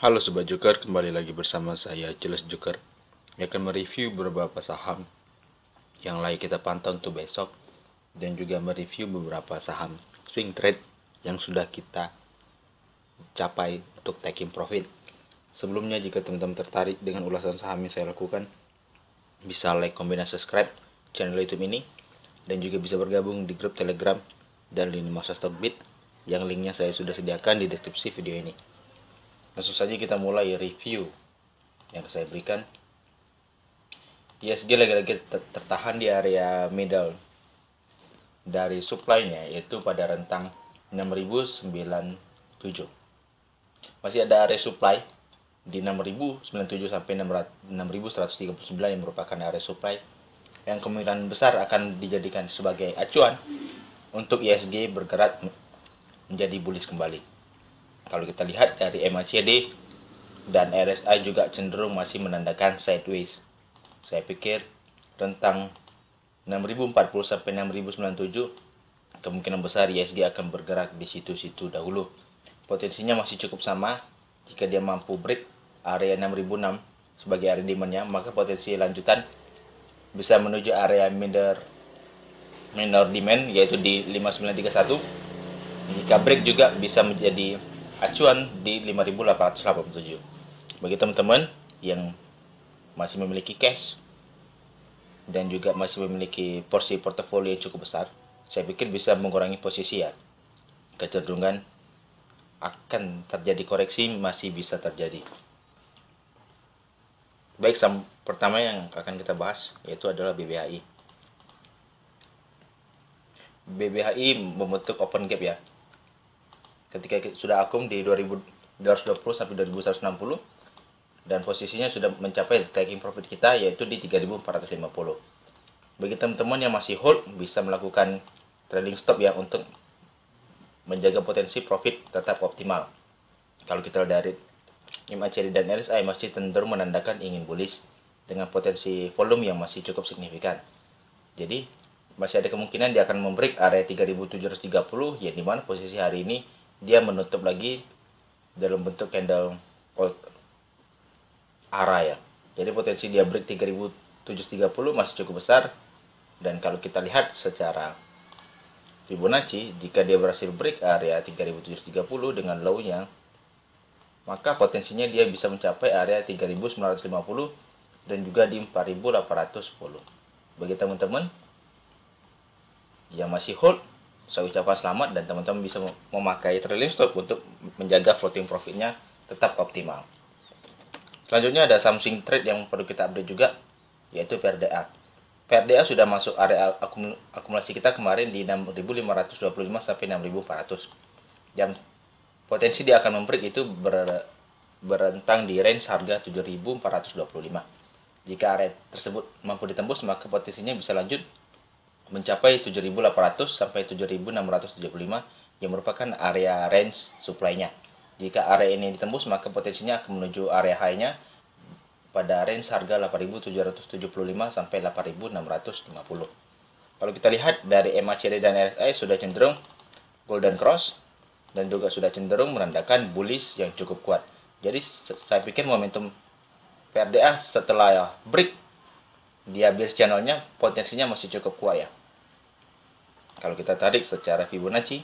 Halo Sobat Joker, kembali lagi bersama saya Jelas Joker yang akan mereview beberapa saham yang layak kita pantau untuk besok dan juga mereview beberapa saham swing trade yang sudah kita capai untuk taking profit. Sebelumnya jika teman-teman tertarik dengan ulasan saham yang saya lakukan, bisa like, comment, dan subscribe channel YouTube ini dan juga bisa bergabung di grup Telegram dan lini masa Stockbit yang linknya saya sudah sediakan di deskripsi video ini. Langsung saja kita mulai review yang saya berikan. ISG lagi-lagi tertahan di area middle dari supply-nya, yaitu pada rentang 6097. Masih ada area supply di 6097 sampai 6139 yang merupakan area supply yang kemungkinan besar akan dijadikan sebagai acuan untuk ISG bergerak menjadi bullish kembali. Kalau kita lihat dari MACD dan RSI juga cenderung masih menandakan sideways. Saya pikir rentang 6040 sampai 6097 kemungkinan besar ISG akan bergerak di situ-situ dahulu. Potensinya masih cukup sama. Jika dia mampu break area 6006 sebagai area demand-nya, maka potensi lanjutan bisa menuju area minor demand yaitu di 5931. Jika break juga bisa menjadi acuan di 5887. Bagi teman-teman yang masih memiliki cash dan juga masih memiliki porsi portofolio yang cukup besar, saya pikir bisa mengurangi posisi ya. Kecenderungan akan terjadi koreksi masih bisa terjadi. Baik, saham pertama yang akan kita bahas yaitu adalah BBHI. BBHI membentuk open gap ya. Ketika sudah akum di 2220 sampai 2160 dan posisinya sudah mencapai taking profit kita yaitu di 3450. Bagi teman-teman yang masih hold bisa melakukan trading stop ya untuk menjaga potensi profit tetap optimal. Kalau kita dari MACD dan RSI masih cenderung menandakan ingin bullish dengan potensi volume yang masih cukup signifikan. Jadi masih ada kemungkinan dia akan membreak area 3730 ya, di mana posisi hari ini dia menutup lagi dalam bentuk candle arah ya. Jadi potensi dia break 3730 masih cukup besar. Dan kalau kita lihat secara Fibonacci, jika dia berhasil break area 3730 dengan low-nya, maka potensinya dia bisa mencapai area 3950 dan juga di 4810. Bagi teman-teman yang masih hold, saya ucapkan selamat dan teman-teman bisa memakai trailing stop untuk menjaga floating profitnya tetap optimal. Selanjutnya ada saham swing trade yang perlu kita update juga, yaitu PRDA. PRDA sudah masuk area akumulasi kita kemarin di 6.525 sampai 6.400. Dan potensi dia akan membreak itu berentang di range harga 7.425. Jika area tersebut mampu ditembus, maka potensinya bisa lanjut mencapai 7.800 sampai 7.675 yang merupakan area range supply-nya. Jika area ini ditembus, maka potensinya akan menuju area high-nya pada range harga 8.775 sampai 8.650. Kalau kita lihat dari MACD dan RSI sudah cenderung golden cross dan juga sudah cenderung menandakan bullish yang cukup kuat. Jadi saya pikir momentum PRDA setelah break dia bearish channelnya potensinya masih cukup kuat ya. Kalau kita tarik secara Fibonacci,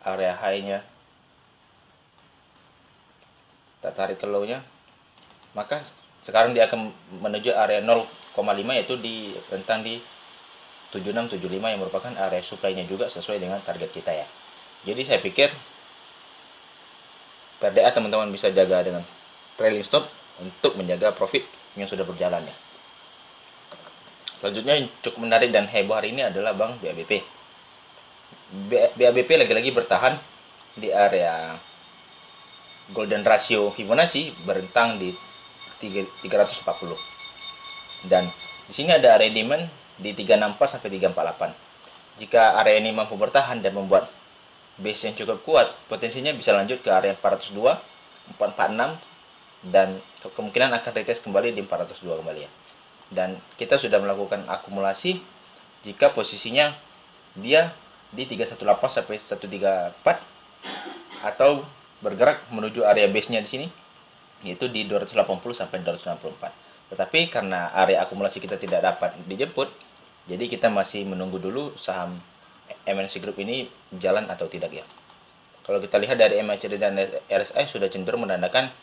area high-nya, kita tarik ke low-nya, maka sekarang dia akan menuju area 0,5 yaitu di rentang di 7675 yang merupakan area supply-nya juga sesuai dengan target kita ya. Jadi saya pikir PRDA teman-teman bisa jaga dengan trailing stop untuk menjaga profit yang sudah berjalan ya. Selanjutnya yang cukup menarik dan heboh hari ini adalah Bank BABP. BABP lagi-lagi bertahan di area golden ratio Fibonacci berentang di 340. Dan di sini ada area demand di 364 sampai 348. Jika area ini mampu bertahan dan membuat base yang cukup kuat, potensinya bisa lanjut ke area 402, 446 dan kemungkinan akan retest kembali di 402 kembali ya. Dan kita sudah melakukan akumulasi jika posisinya dia di 318 sampai 134 atau bergerak menuju area base-nya di sini, yaitu di 280 sampai 264. Tetapi karena area akumulasi kita tidak dapat dijemput, jadi kita masih menunggu dulu saham MNC Group ini jalan atau tidak ya. Kalau kita lihat dari MACD dan RSI sudah cenderung menandakan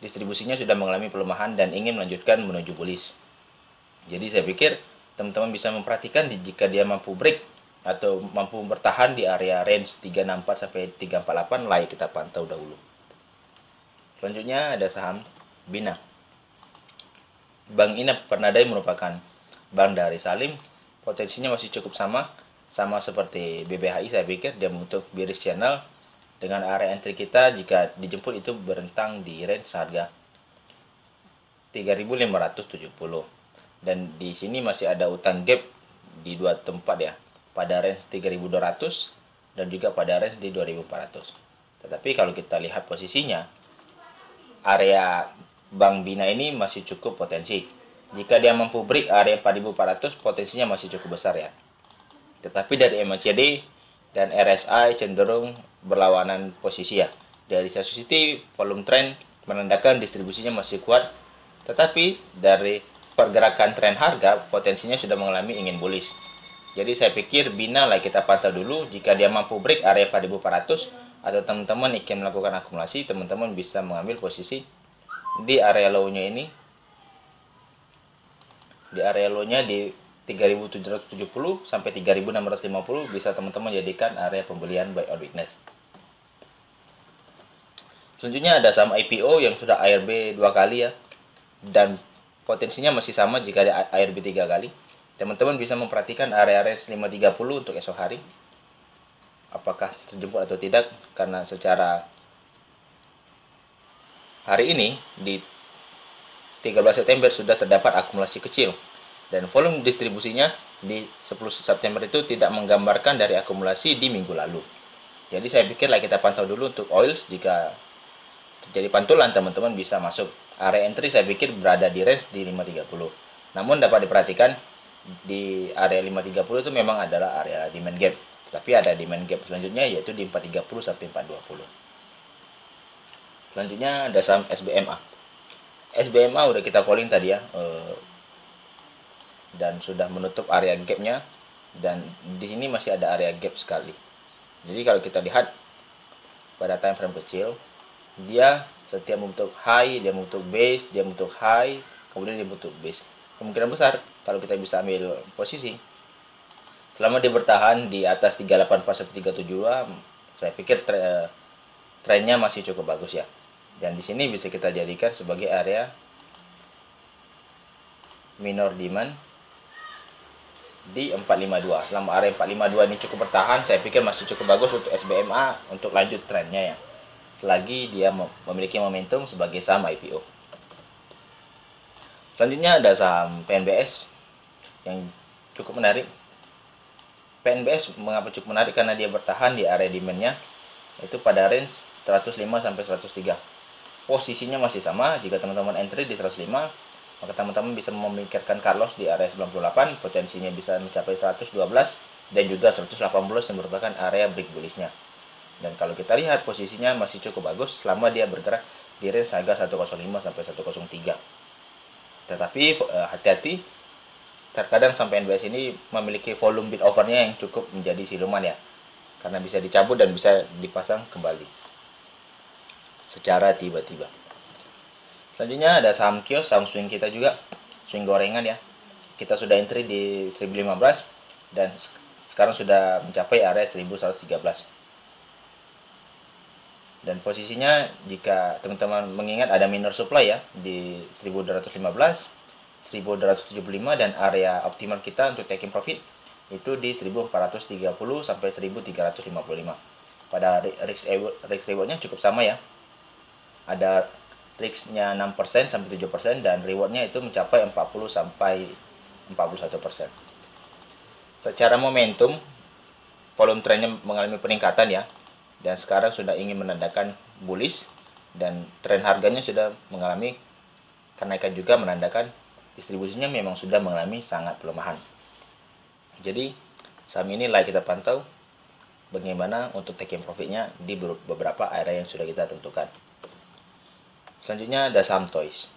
distribusinya sudah mengalami pelemahan dan ingin melanjutkan menuju bullish. Jadi saya pikir teman-teman bisa memperhatikan jika dia mampu break atau mampu bertahan di area range 364 sampai 348, layak kita pantau dahulu. Selanjutnya ada saham Bina. Bank ini Pernadai merupakan bank dari Salim, potensinya masih cukup sama seperti BBHI. Saya pikir dia membentuk bearish channel dengan area entry kita jika dijemput itu berentang di range harga 3.570. Dan di sini masih ada utang gap di dua tempat ya, pada range 3.200 dan juga pada range di 2.400. Tetapi kalau kita lihat posisinya, area Bank Bina ini masih cukup potensi. Jika dia mampu break area 4.400, potensinya masih cukup besar ya. Tetapi dari MACD dan RSI cenderung berlawanan posisi ya. Dari satu sisi volume trend menandakan distribusinya masih kuat, tetapi dari pergerakan tren harga potensinya sudah mengalami ingin bullish. Jadi saya pikir Bina lah kita pantau dulu. Jika dia mampu break area 4.400 atau teman-teman ingin melakukan akumulasi, teman-teman bisa mengambil posisi di area low-nya ini. Di area low-nya di 3.770 sampai 3.650 bisa teman-teman jadikan area pembelian buy on weakness. Selanjutnya ada saham IPO yang sudah ARB 2 kali ya, dan potensinya masih sama jika ada ARB 3 kali. Teman-teman bisa memperhatikan area range 530 untuk esok hari. Apakah terjemput atau tidak, karena secara hari ini di 13 September sudah terdapat akumulasi kecil. Dan volume distribusinya di 10 September itu tidak menggambarkan dari akumulasi di minggu lalu. Jadi saya pikirlah kita pantau dulu untuk oils. Jika terjadi pantulan, teman-teman bisa masuk. Area entry saya pikir berada di range di 530. Namun dapat diperhatikan di area 530 itu memang adalah area demand gap. Tapi ada demand gap selanjutnya yaitu di 430 sampai 420. Selanjutnya ada saham SBMA. SBMA udah kita calling tadi ya, dan sudah menutup area gapnya, dan di sini masih ada area gap sekali. Jadi kalau kita lihat pada time frame kecil, dia setiap membentuk high, dia membentuk base, dia membentuk high, kemudian dia membentuk base. Kemungkinan besar kalau kita bisa ambil posisi selama dia bertahan di atas 384-372, saya pikir trennya masih cukup bagus ya. Dan di sini bisa kita jadikan sebagai area minor demand di 452. Selama area 452 ini cukup bertahan, saya pikir masih cukup bagus untuk SBMA untuk lanjut trennya ya, selagi dia memiliki momentum sebagai saham IPO. Selanjutnya ada saham PNBS yang cukup menarik. PNBS mengapa cukup menarik? Karena dia bertahan di area demand-nya itu pada range 105 sampai 103. Posisinya masih sama. Jika teman-teman entry di 105, maka teman-teman bisa memikirkan cut loss di area 98, potensinya bisa mencapai 112 dan juga 118 yang merupakan area break bullish-nya. Dan kalau kita lihat posisinya masih cukup bagus selama dia bergerak di range harga 105 sampai 103. Tetapi hati-hati, terkadang sampai NBS ini memiliki volume bid overnya yang cukup menjadi siluman ya, karena bisa dicabut dan bisa dipasang kembali secara tiba-tiba. Selanjutnya ada saham kios, saham swing kita juga, swing gorengan ya. Kita sudah entry di 1015 dan sekarang sudah mencapai area 1113. Dan posisinya jika teman-teman mengingat ada minor supply ya di 1215, 1275, dan area optimal kita untuk taking profit itu di 1430 sampai 1355. Pada risk rewardnya cukup sama ya. Ada risknya 6% sampai 7% dan rewardnya itu mencapai 40 sampai 41%. Secara momentum volume trennya mengalami peningkatan ya, dan sekarang sudah ingin menandakan bullish, dan tren harganya sudah mengalami kenaikan juga menandakan distribusinya memang sudah mengalami sangat pelemahan. Jadi saham ini kita pantau bagaimana untuk taking profitnya di beberapa area yang sudah kita tentukan. Selanjutnya ada saham Toys.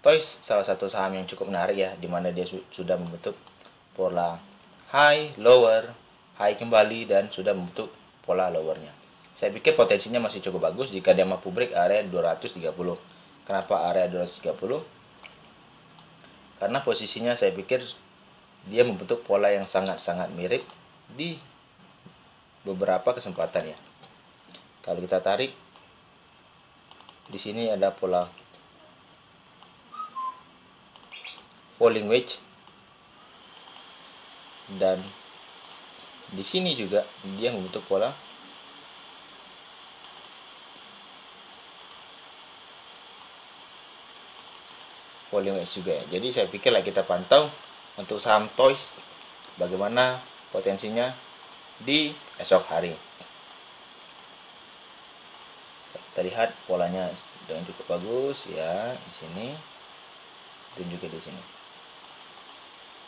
Toys salah satu saham yang cukup menarik ya, dimana dia sudah membentuk pola high, lower, high kembali, dan sudah membentuk pola lowernya. Saya pikir potensinya masih cukup bagus jika dia mampu break area 230. Kenapa area 230? Karena posisinya saya pikir dia membentuk pola yang sangat-sangat mirip di beberapa kesempatan ya. Kalau kita tarik, di sini ada pola falling wedge, dan di sini juga dia membentuk pola falling wedge juga ya. Jadi saya pikirlah kita pantau untuk saham Toys bagaimana potensinya di esok hari. Kita lihat polanya dengan cukup bagus ya di sini dan juga di sini.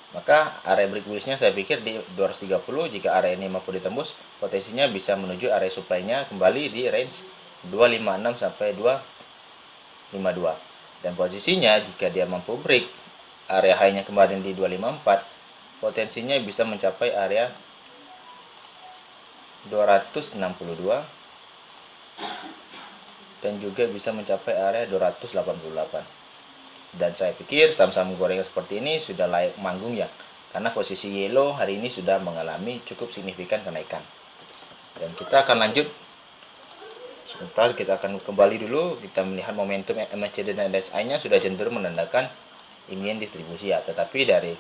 Maka area break bullish-nya saya pikir di 230. Jika area ini mampu ditembus, potensinya bisa menuju area supply-nya kembali di range 256 sampai 252. Dan posisinya jika dia mampu break area high-nya kemarin di 254, potensinya bisa mencapai area 262 dan juga bisa mencapai area 288. Dan saya pikir saham-saham gorengan seperti ini sudah layak manggung ya, karena posisi yellow hari ini sudah mengalami cukup signifikan kenaikan. Dan kita akan lanjut sebentar, kita akan kembali dulu, kita melihat momentum MACD dan RSI-nya sudah cenderung menandakan ingin distribusi ya, tetapi dari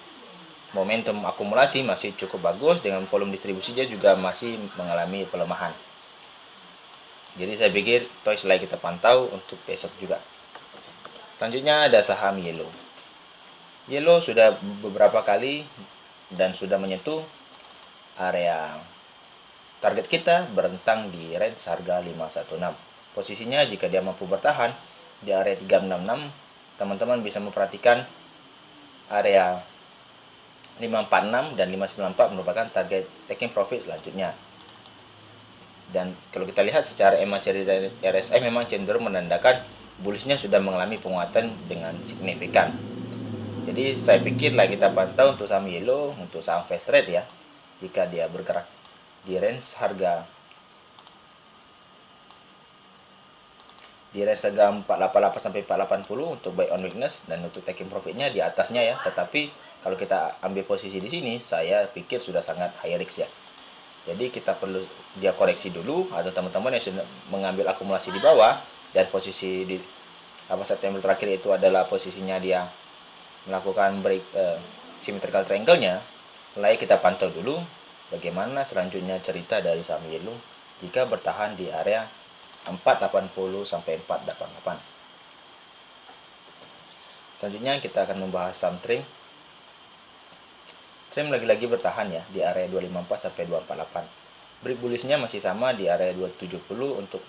momentum akumulasi masih cukup bagus, dengan volume distribusinya juga masih mengalami pelemahan. Jadi saya pikir Toys layak kita pantau untuk besok juga. Selanjutnya ada saham Yellow. Yellow sudah beberapa kali dan sudah menyentuh area target kita berentang di range harga 516. Posisinya jika dia mampu bertahan di area 366, teman-teman bisa memperhatikan area 546 dan 594 merupakan target taking profit selanjutnya. Dan kalau kita lihat secara MACD dan RSI memang cenderung menandakan bullishnya sudah mengalami penguatan dengan signifikan. Jadi saya pikirlah kita pantau untuk saham Yellow, untuk saham fast trade ya, jika dia bergerak di range harga 488 sampai 480 untuk buy on weakness, dan untuk taking profitnya di atasnya ya. Tetapi kalau kita ambil posisi di sini, saya pikir sudah sangat high risk ya. Jadi kita perlu dia koreksi dulu, atau teman-teman yang sudah mengambil akumulasi di bawah dan posisi di September terakhir itu adalah posisinya dia melakukan break symmetrical triangle-nya, mulai kita pantau dulu bagaimana selanjutnya cerita dari saham Yellow jika bertahan di area 480 sampai 488. Selanjutnya kita akan membahas saham Trim. Trim lagi-lagi bertahan ya di area 254 sampai 248. Break bullish-nya masih sama di area 270 untuk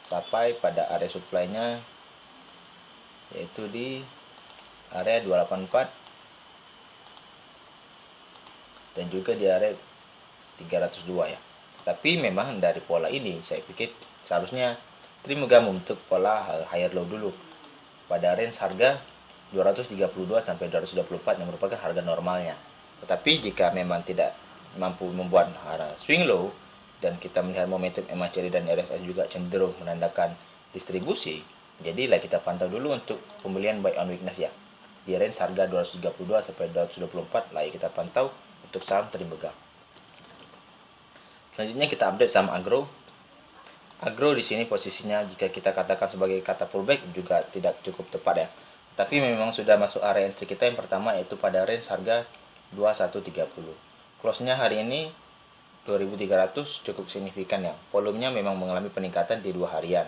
sampai pada area supply-nya yaitu di area 284 dan juga di area 302 ya. Tapi memang dari pola ini saya pikir seharusnya Trim membentuk pola higher low dulu pada range harga 232 sampai 224 yang merupakan harga normalnya. Tetapi jika memang tidak mampu membuat swing low dan kita melihat momentum MACD dan RSI juga cenderung menandakan distribusi, jadilah kita pantau dulu untuk pembelian buy on weakness ya. Di range harga 232 sampai 224 layak kita pantau untuk saham Trim. Selanjutnya kita update saham Agro. Agro di sini posisinya jika kita katakan sebagai kata pullback juga tidak cukup tepat ya. Tapi memang sudah masuk area entry kita yang pertama, yaitu pada range harga 2130. Close-nya hari ini 2300 cukup signifikan ya. Volumenya memang mengalami peningkatan di 2 harian.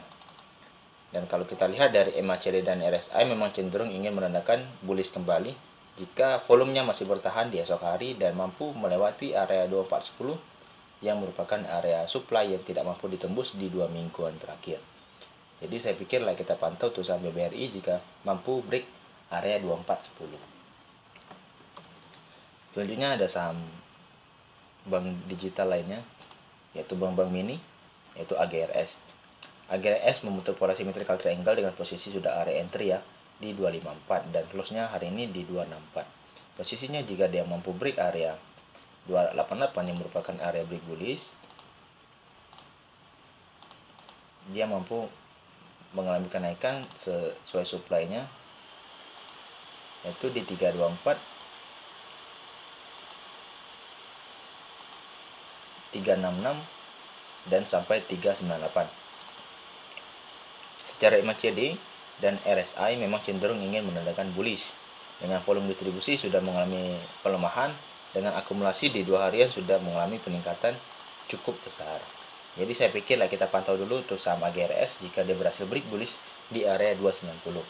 Dan kalau kita lihat dari MACD dan RSI memang cenderung ingin menandakan bullish kembali jika volumenya masih bertahan di esok hari dan mampu melewati area 2410 yang merupakan area supply yang tidak mampu ditembus di 2 mingguan terakhir. Jadi saya pikirlah kita pantau tuh saham BBRI jika mampu break area 2410. Selanjutnya ada saham bank digital lainnya. yaitu bank-bank mini, yaitu AGRS. AGRS membentuk pola symmetrical triangle dengan posisi sudah area entry ya di 254 dan close-nya hari ini di 264. Posisinya jika dia mampu break area 288 yang merupakan area break bullish, dia mampu mengalami kenaikan sesuai supply-nya yaitu di 324, 366 dan sampai 398. Secara MACD dan RSI memang cenderung ingin menandakan bullish dengan volume distribusi sudah mengalami pelemahan, dengan akumulasi di 2 harian sudah mengalami peningkatan cukup besar. Jadi saya pikirlah kita pantau dulu untuk saham AGRS jika dia berhasil break bullish di area 290.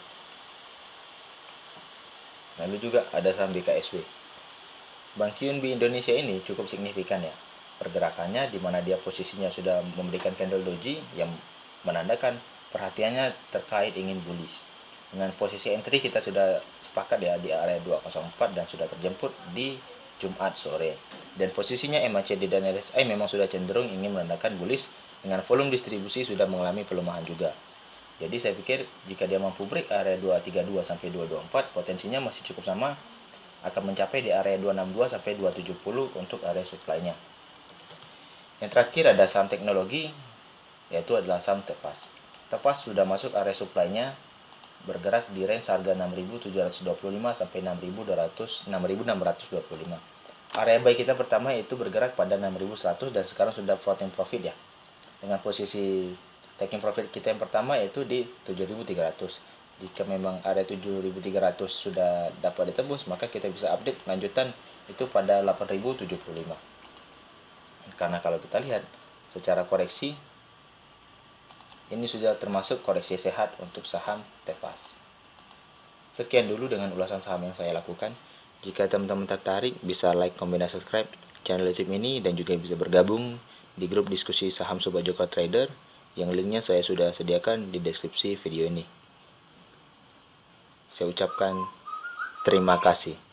Lalu juga ada saham BKSW. Bank QNB Indonesia ini cukup signifikan ya. Pergerakannya di mana dia posisinya sudah memberikan candle doji yang menandakan perhatiannya terkait ingin bullish. Dengan posisi entry kita sudah sepakat ya di area 204 dan sudah terjemput di Jumat sore. Dan posisinya MACD dan RSI memang sudah cenderung ingin menandakan bullish dengan volume distribusi sudah mengalami pelemahan juga. Jadi saya pikir jika dia mampu break area 232 sampai 224, potensinya masih cukup sama, akan mencapai di area 262 sampai 270 untuk area supply-nya. Yang terakhir ada saham teknologi, yaitu adalah saham Tepas. Tepas sudah masuk area supply-nya, bergerak di range harga 6.725 sampai 6.625. Area buy kita pertama yaitu bergerak pada 6.100 dan sekarang sudah floating profit ya. Dengan posisi taking profit kita yang pertama yaitu di 7.300. Jika memang area 7.300 sudah dapat ditembus, maka kita bisa update lanjutan itu pada 8.075. Karena kalau kita lihat secara koreksi, ini sudah termasuk koreksi sehat untuk saham Tepas. Sekian dulu dengan ulasan saham yang saya lakukan. Jika teman-teman tertarik, bisa like, comment, dan subscribe channel YouTube ini, dan juga bisa bergabung di grup diskusi saham Sobat Joko Trader, yang linknya saya sudah sediakan di deskripsi video ini. Saya ucapkan terima kasih.